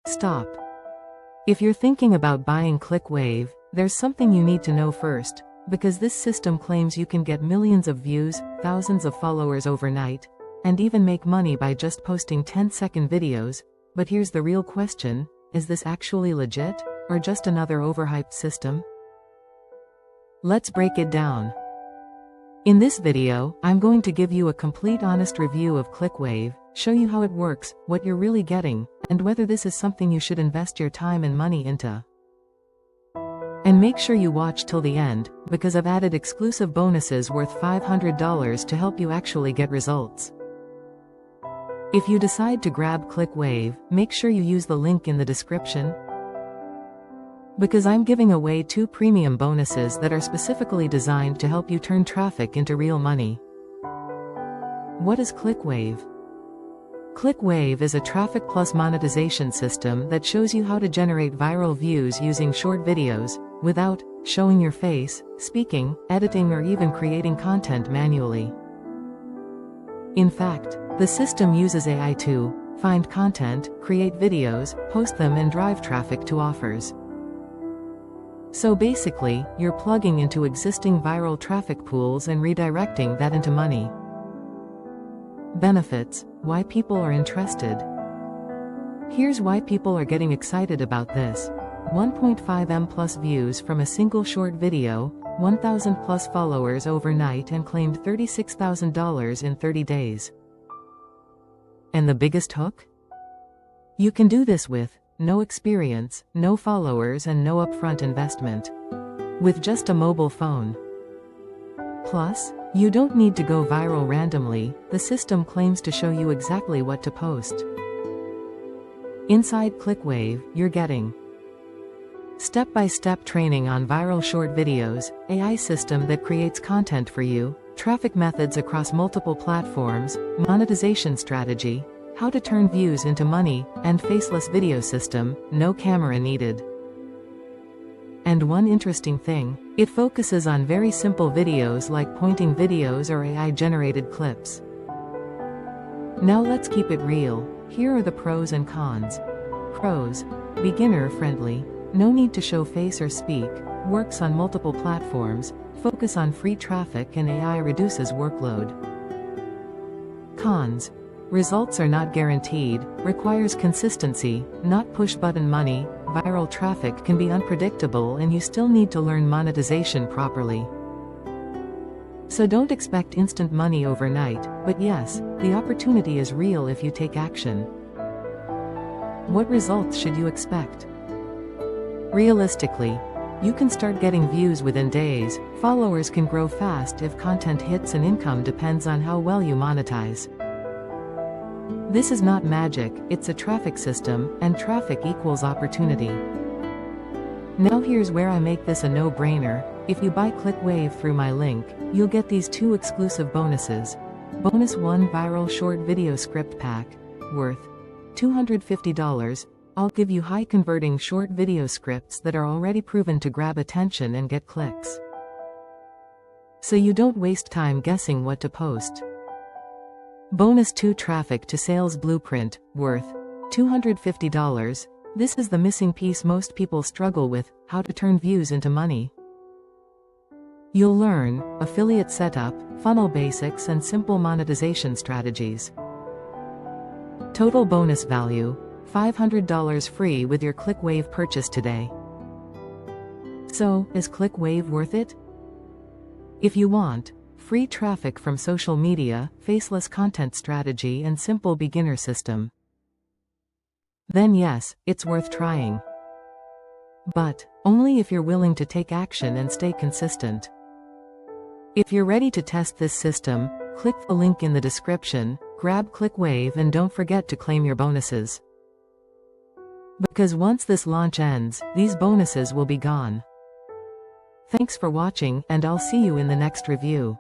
Stop. If you're thinking about buying ClickWave, there's something you need to know first, because this system claims you can get millions of views, thousands of followers overnight, and even make money by just posting 10-second videos. But here's the real question: is this actually legit, or just another overhyped system? Let's break it down. In this video, I'm going to give you a complete honest review of ClickWave, show you how it works, what you're really getting, and whether this is something you should invest your time and money into. And make sure you watch till the end, because I've added exclusive bonuses worth $500 to help you actually get results. If you decide to grab ClickWave, make sure you use the link in the description, because I'm giving away 2 premium bonuses that are specifically designed to help you turn traffic into real money. What is ClickWave? ClickWave is a traffic plus monetization system that shows you how to generate viral views using short videos, without showing your face, speaking, editing, or even creating content manually. In fact, the system uses AI to find content, create videos, post them, and drive traffic to offers. So basically, you're plugging into existing viral traffic pools and redirecting that into money. Benefits: why people are interested. Here's why people are getting excited about this. 1.5 million plus views from a single short video, 1,000 plus followers overnight, and claimed $36,000 in 30 days. And the biggest hook? You can do this with no experience, no followers, and no upfront investment, with just a mobile phone. Plus, you don't need to go viral randomly. The system claims to show you exactly what to post. Inside ClickWave, you're getting step-by-step training on viral short videos, AI system that creates content for you, traffic methods across multiple platforms, monetization strategy, how to turn views into money, and faceless video system, no camera needed. And one interesting thing, it focuses on very simple videos like pointing videos or AI-generated clips. Now let's keep it real. Here are the pros and cons. Pros: beginner-friendly, no need to show face or speak, works on multiple platforms, focus on free traffic, and AI reduces workload. Cons: results are not guaranteed, requires consistency, not push-button money, viral traffic can be unpredictable, and you still need to learn monetization properly. So don't expect instant money overnight, but yes, the opportunity is real if you take action. What results should you expect? Realistically, you can start getting views within days, followers can grow fast if content hits, and income depends on how well you monetize. This is not magic, it's a traffic system, and traffic equals opportunity. Now here's where I make this a no-brainer. If you buy ClickWave through my link, you'll get these 2 exclusive bonuses. Bonus 1: viral short video script pack, worth $250. I'll give you high-converting short video scripts that are already proven to grab attention and get clicks, so you don't waste time guessing what to post. Bonus 2: traffic to sales blueprint, worth $250. This is the missing piece most people struggle with: how to turn views into money. You'll learn affiliate setup, funnel basics, and simple monetization strategies. Total bonus value: $500 free with your ClickWave purchase today. So, is ClickWave worth it? If you want free traffic from social media, faceless content strategy, and simple beginner system, then yes, it's worth trying. But only if you're willing to take action and stay consistent. If you're ready to test this system, click the link in the description, grab ClickWave, and don't forget to claim your bonuses. Because once this launch ends, these bonuses will be gone. Thanks for watching, and I'll see you in the next review.